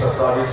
27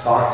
7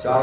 4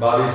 22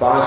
5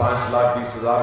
5,20,000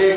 1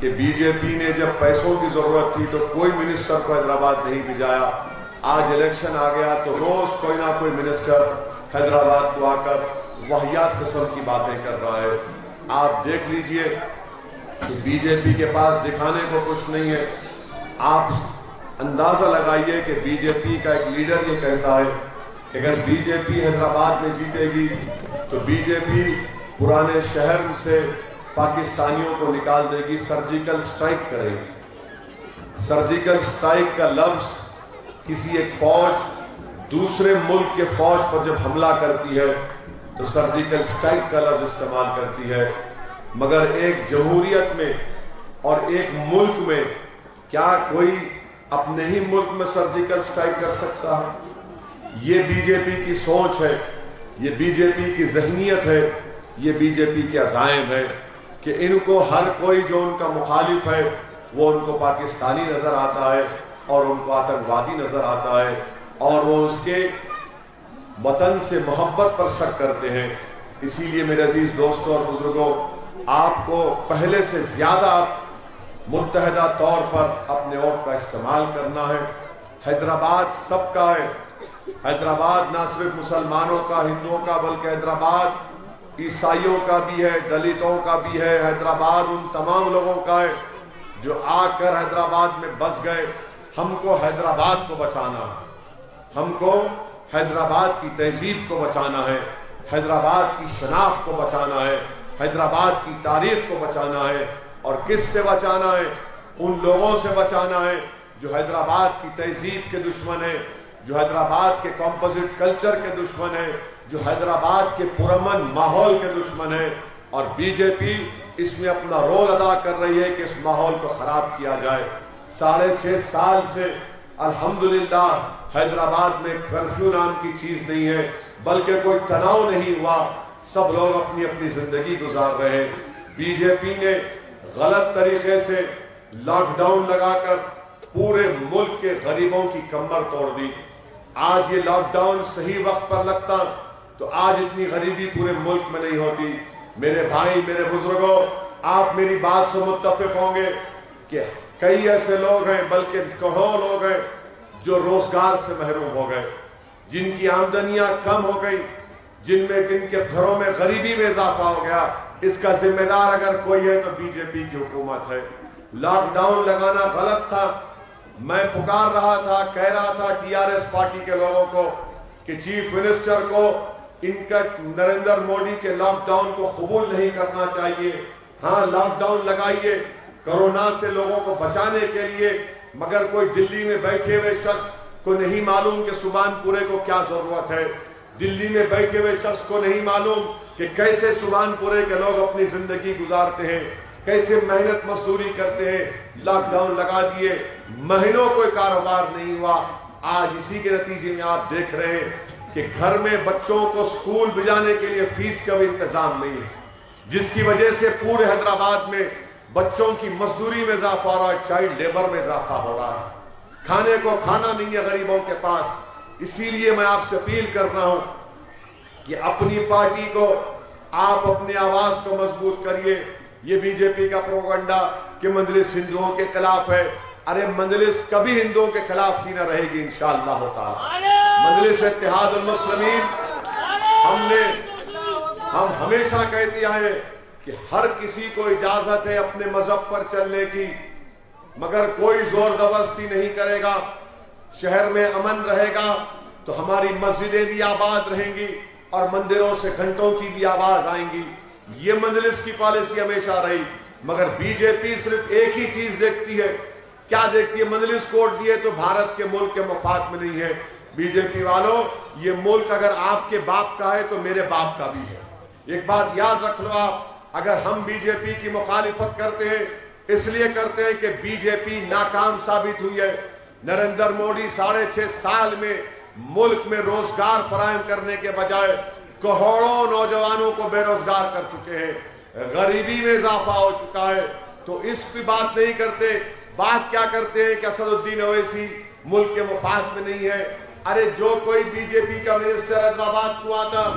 کہ B J پی نے جب پیسوں کی ضرورت تھی تو کوئی منسٹر کو حیدرآباد نہیں بھیجایا. آج الیکشن آ گیا تو روز کوئی نہ کوئی منسٹر حیدرآباد کو آ کر واہیات قسم کی باتیں کر رہا ہے. آپ دیکھ لیجئے کہ بی جے پی کے پاس دکھانے کو کچھ نہیں ہے. آپ اندازہ لگائیے کہ بی جے پی کا ایک لیڈر یہ کہتا ہے کہ اگر بی جے پی حیدرآباد میں جیتے گی تو بی جے پی پرانے شہر سے پاکستانیوں کو نکال دے گی, سرجیکل سٹرائک کرے گی. سرجیکل سٹرائک کا لفظ کسی ایک فوج دوسرے ملک کے فوج پر جب حملہ کرتی ہے تو سرجیکل سٹرائک کا لفظ استعمال کرتی ہے. مگر ایک جمہوریت میں اور ایک ملک میں کیا کوئی اپنے ہی ملک میں سرجیکل سٹرائک کر سکتا ہے؟ یہ بی جے پی کی سوچ ہے, یہ بی جے پی کی ذہنیت ہے, یہ بی جے پی کے عزائم ہے کہ ان کو ہر کوئی جو ان کا مخالف ہے وہ ان کو پاکستانی نظر آتا ہے اور ان کو آتنکوادی نظر آتا ہے اور وہ اس کے وطن سے محبت پر شک کرتے ہیں. اسی لیے میرے عزیز دوستوں اور بزرگوں, آپ کو پہلے سے زیادہ متحدہ طور پر اپنے ووٹ کا استعمال کرنا ہے. حیدرآباد سب کا ہے. حیدرآباد نہ صرف مسلمانوں کا, ہندوؤں کا, بلکہ حیدرآباد عیسائیوں کا بھی ہے, دلتوں کا بھی ہے. حیدرآباد ان تمام لوگوں کا ہے جو آ کر حیدرآباد میں بس گئے. ہم کو حیدرآباد کو بچانا ہے, ہم کو حیدرآباد کی تہذیب کو بچانا ہے, حیدرآباد کی شناخت کو بچانا ہے, حیدرآباد کی تاریخ کو بچانا ہے. اور کس سے بچانا ہے؟ ان لوگوں سے بچانا ہے جو حیدرآباد کی تہذیب کے دشمن ہیں, جو حیدرآباد کے کمپوزٹ کلچر کے دشمن ہیں, جو حیدرآباد کے پرامن ماحول کے دشمن ہیں. اور بی جے پی اس میں اپنا رول ادا کر رہی ہے کہ اس ماحول کو خراب کیا جائے. 6.5 سال سے الحمدللہ حیدرآباد میں کرفیو نام کی چیز نہیں ہے, بلکہ کوئی تناؤ نہیں ہوا. سب لوگ اپنی اپنی زندگی گزار رہے. بی جے پی نے غلط طریقے سے لاک ڈاؤن لگا کر پورے ملک کے غریبوں کی کمر توڑ دی. آج یہ لاک ڈاؤن صحیح وقت پر لگتا تو آج اتنی غریبی پورے ملک میں نہیں ہوتی. میرے بھائی, میرے بزرگوں, آپ میری بات سے متفق ہوں گے کہ کئی ایسے لوگ ہیں, بلکہ کروڑوں لوگ ہیں جو روزگار سے محروم ہو گئے, جن کی آمدنیاں کم ہو گئی, جن کے گھروں میں غریبی میں اضافہ ہو گیا. اس کا ذمہ دار اگر کوئی ہے تو بی جے پی کی حکومت ہے. لاک ڈاؤن لگانا غلط تھا. میں پکار رہا تھا, کہہ رہا تھا ٹی آر ایس پارٹی کے لوگوں کو کہ چیف منسٹر کو ان کا نریندر مودی کے لاک ڈاؤن کو قبول نہیں کرنا چاہیے. ہاں, لاک ڈاؤن لگائیے کورونا سے لوگوں کو بچانے کے لیے, مگر کوئی دلی میں بیٹھے ہوئے شخص کو نہیں معلوم کہ سبحان پورے کو کیا ضرورت ہے. دلی میں بیٹھے ہوئے شخص کو نہیں معلوم کہ کیسے سبحان پورے کے لوگ اپنی زندگی گزارتے ہیں, کیسے محنت مزدوری کرتے ہیں. لاک ڈاؤن لگا دیے, مہینوں کوئی کاروبار نہیں ہوا. آج اسی کے نتیجے میں آپ دیکھ رہے ہیں کہ گھر میں بچوں کو سکول بھیجانے کے لیے فیس کا بھی انتظام نہیں ہے, جس کی وجہ سے پورے حیدرآباد میں بچوں کی مزدوری میں اضافہ ہو رہا ہے, چائلڈ لیبر میں اضافہ ہو رہا ہے. کھانے کو کھانا نہیں ہے غریبوں کے پاس. اسی لیے میں آپ سے اپیل کر رہا ہوں کہ اپنی پارٹی کو آپ اپنی آواز کو مضبوط کریے. یہ بی جے پی کا پروپیگنڈا کہ مجلس ہندوؤں کے خلاف ہے, ارے مجلس کبھی ہندوؤں کے خلاف تھی نہ رہے گی انشاءاللہ تعالی. مجلس اتحاد المسلمین ہم ہمیشہ کہتے آئے کہ ہر کسی کو اجازت ہے اپنے مذہب پر چلنے کی, مگر کوئی زور زبردستی نہیں کرے گا. شہر میں امن رہے گا تو ہماری مسجدیں بھی آباد رہیں گی اور مندروں سے گھنٹوں کی بھی آواز آئیں گی. یہ مجلس کی پالیسی ہمیشہ رہی. مگر بی جے پی صرف ایک ہی چیز دیکھتی ہے. کیا دیکھتی ہے؟ مجلس کوٹ دیے تو بھارت کے ملک کے مفاد میں نہیں ہے. بی جے پی والوں, یہ ملک اگر آپ کے باپ کا ہے تو میرے باپ کا بھی ہے. ایک بات یاد رکھ لو آپ, اگر ہم بی جے پی کی مخالفت کرتے ہیں اس لیے کرتے ہیں کہ بی جے پی ناکام ثابت ہوئی ہے. نریندر مودی 6.5 سال میں ملک میں روزگار فراہم کرنے کے بجائے کروڑوں نوجوانوں کو بے روزگار کر چکے ہیں, غریبی میں اضافہ ہو چکا ہے. تو اس پہ بات نہیں کرتے. بات کیا کرتے ہیں کہ اسد الدین اویسی ملک کے مفاد میں نہیں ہے. ارے جو کوئی بی جے پی کا منسٹر حیدرآباد کو آتا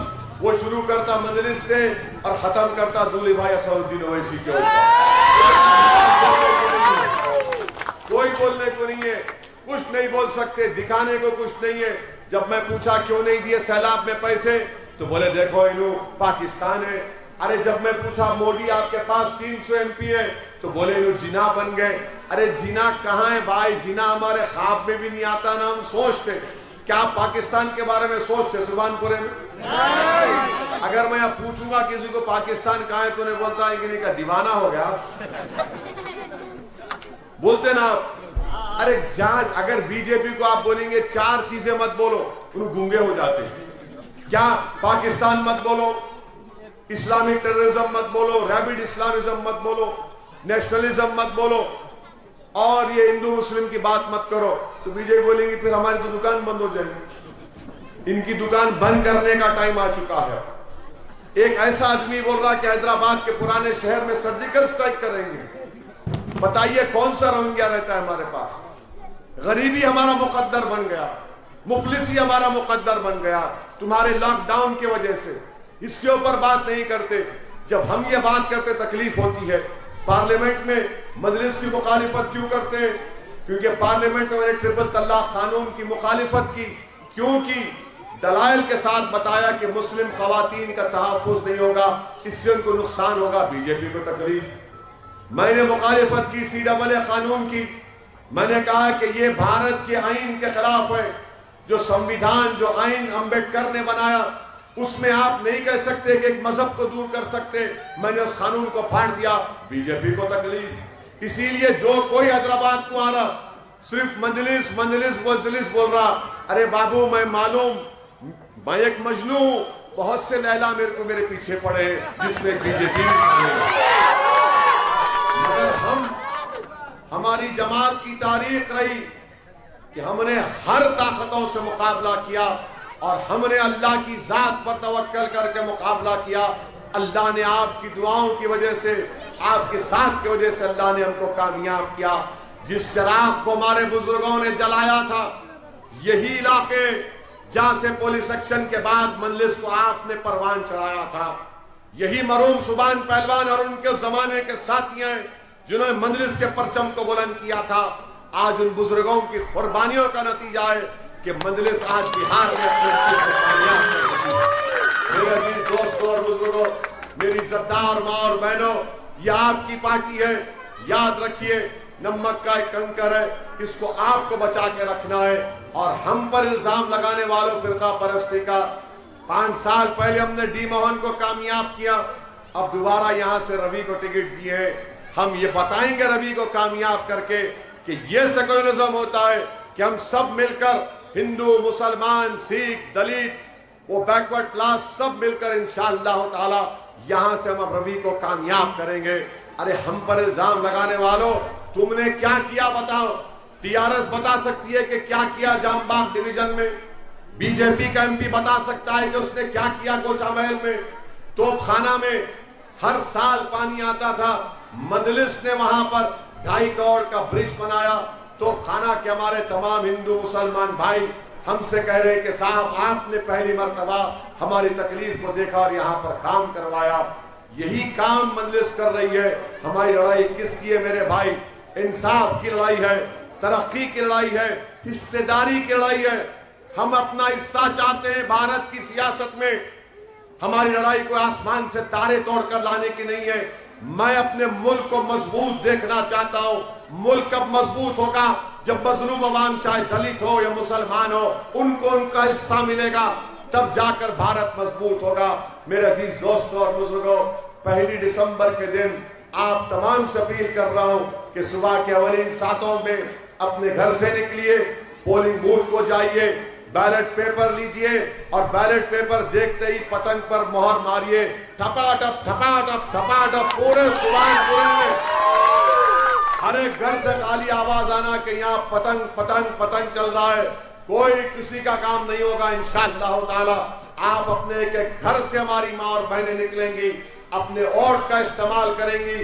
وہ شروع کرتا مجلس سے اور ختم کرتا دولہے بھائی اسدالدین اویسی کے اوپر. کوئی بولنے کو نہیں ہے, کچھ نہیں بول سکتے, دکھانے کو کچھ نہیں ہے. جب میں پوچھا کیوں نہیں دیے سیلاب میں پیسے تو بولے دیکھو انہوں پاکستان ہے. ارے جب میں پوچھا مودی آپ کے پاس 300 MP ہے تو بولے انہوں جنا بن گئے. ارے جنا کہاں ہے بھائی؟ جنا ہمارے خواب میں بھی نہیں آتا, نہ ہم سوچتے. کیا آپ پاکستان کے بارے میں سوچتے سبحان پورے میں؟ اگر میں اب پوچھوں گا کسی کو پاکستان کہاں ہے تو انہیں بولتا ہے کہ نہیں کا دیوانہ ہو گیا بولتے نا آپ. ارے اگر بی جے پی کو آپ بولیں گے 4 چیزیں مت بولو, انہوں گونگے ہو جاتے ہیں. کیا؟ پاکستان مت بولو, اسلامک ٹیررزم مت بولو, ریبڈ اسلامزم مت بولو, نیشنلزم مت بولو, اور یہ ہندو مسلم کی بات مت کرو. تو بی جے پی بولیں گے پھر ہماری تو دکان بند ہو جائے گی. ان کی دکان بند کرنے کا ٹائم آ چکا ہے. ایک ایسا آدمی بول رہا کہ حیدرآباد کے پرانے شہر میں سرجیکل سٹرائک کریں گے. بتائیے کون سا روہنگیا رہتا ہے ہمارے پاس؟ غریبی ہمارا مقدر بن گیا, مفلسی ہمارا مقدر بن گیا تمہارے لاک ڈاؤن کی وجہ سے. اس کے اوپر بات نہیں کرتے. جب ہم یہ بات کرتے تکلیف ہوتی ہے. پارلیمنٹ میں مجلس کی مخالفت کیوں کرتے ہیں؟ کیونکہ پارلیمنٹ میں میں نے ٹرپل طلاق قانون کی مخالفت کی. کیوں کی؟ دلائل کے ساتھ بتایا کہ مسلم خواتین کا تحفظ نہیں ہوگا, اس سے ان کو نقصان ہوگا, بی جے پی کو تکلیف. میں نے مخالفت کی CAA قانون کی. میں نے کہا کہ یہ بھارت کے آئین کے خلاف ہے. جو سمویدھان, جو آئین امبیڈکر نے بنایا, اس میں آپ نہیں کہہ سکتے کہ ایک مذہب کو دور کر سکتے. میں نے اس قانون کو پھاڑ دیا, بی جے پی کو تکلیف. اسی لیے جو کوئی حیدرآباد کو آ رہا صرف مجلس مجلس مجلس بول رہا, ارے بابو میں معلوم میں ایک مجنوں ہوں, بہت سے لیلا میرے پیچھے پڑے جس میں بی جے پی. مگر ہماری جماعت کی تاریخ رہی کہ ہم نے ہر طاقتوں سے مقابلہ کیا اور ہم نے اللہ کی ذات پر توکل کر کے مقابلہ کیا. اللہ نے آپ کی دعاؤں کی وجہ سے, آپ کے ساتھ کی وجہ سے اللہ نے ہم کو کامیاب کیا. جس چراغ کو ہمارے بزرگوں نے جلایا تھا, یہی علاقے جہاں سے پولیس ایکشن کے بعد مجلس کو آپ نے پروان چڑھایا تھا, یہی مرحوم سبحان پہلوان اور ان کے زمانے کے ساتھی ہیں جنہوں نے مجلس کے پرچم کو بلند کیا تھا. آج ان بزرگوں کی قربانیوں کا نتیجہ ہے کہ مجلس آج بہار میں میرے عزیز دوستوں اور بزرگوں, میری عزتدار ماں اور بہنوں, یہ آپ کی پارٹی ہے. یاد رکھیے نمک کا ایک کنکر ہے, اس کو آپ کو بچا کے رکھنا ہے. اور ہم پر الزام لگانے والوں فرقہ پرستی کا, 5 سال پہلے ہم نے ڈی موہن کو کامیاب کیا, اب دوبارہ یہاں سے روی کو ٹکٹ دیے. ہم یہ بتائیں گے روی کو کامیاب کر کے کہ یہ سیکولرزم ہوتا ہے کہ ہم سب مل کر, ہندو, مسلمان, سکھ, دلت, وہ بیکورڈ کلاس, سب مل کر انشاءاللہ تعالی یہاں سے ہم اب روی کو کامیاب کریں گے. ارے ہم پر الزام لگانے والوں, تم نے کیا کیا بتاؤ؟ TRS بتا سکتی ہے کہ کیا کیا جام باغ ڈویژن میں؟ بی جے پی کا MP بتا سکتا ہے کہ اس نے کیا کیا گوشہ محل میں, توپ خانہ میں؟ ہر سال پانی آتا تھا, مجلس نے وہاں پر 2.5 کروڑ کا برج بنایا. توپ خانہ کے ہمارے تمام ہندو مسلمان بھائی ہم سے کہہ رہے کہ صاحب آپ نے پہلی مرتبہ ہماری تکلیف کو دیکھا اور یہاں پر کام کروایا. یہی کام مجلس کر رہی ہے. ہماری لڑائی کس کی ہے میرے بھائی؟ انصاف کی لڑائی ہے, ترقی کی لڑائی ہے, حصے داری کی لڑائی ہے. ہم اپنا حصہ چاہتے ہیں بھارت کی سیاست میں. ہماری لڑائی کو آسمان سے تارے توڑ کر لانے کی نہیں ہے. میں اپنے ملک کو مضبوط دیکھنا چاہتا ہوں. ملک کب مضبوط ہوگا؟ جب مظلوم عوام, چاہے دلت ہو یا مسلمان ہو, ان کو ان کا حصہ ملے گا, تب جا کر بھارت مضبوط ہوگا. میرے عزیز دوستوں اور بزرگوں, 1 دسمبر کے دن آپ تمام سے اپیل کر رہا ہوں کہ صبح کے اولین ساعتوں میں اپنے گھر سے نکلیے, پولنگ بوتھ کو جائیے, بیلٹ پیپر لیجئے اور بیلٹ پیپر دیکھتے ہی پتنگ پر مہر ماریے. ٹھپا ٹپ ٹھپا ٹپ ٹھپا ٹپ پورے پورے میں ہر ایک گھر سے خالی آواز آنا کہ یہاں پتنگ پتنگ پتنگ چل رہا ہے. کوئی کسی کا کام نہیں ہوگا انشاءاللہ تعالی. آپ اپنے ایک ایک گھر سے ہماری ماں اور بہنیں نکلیں گی, اپنے ووٹ کا استعمال کریں گی.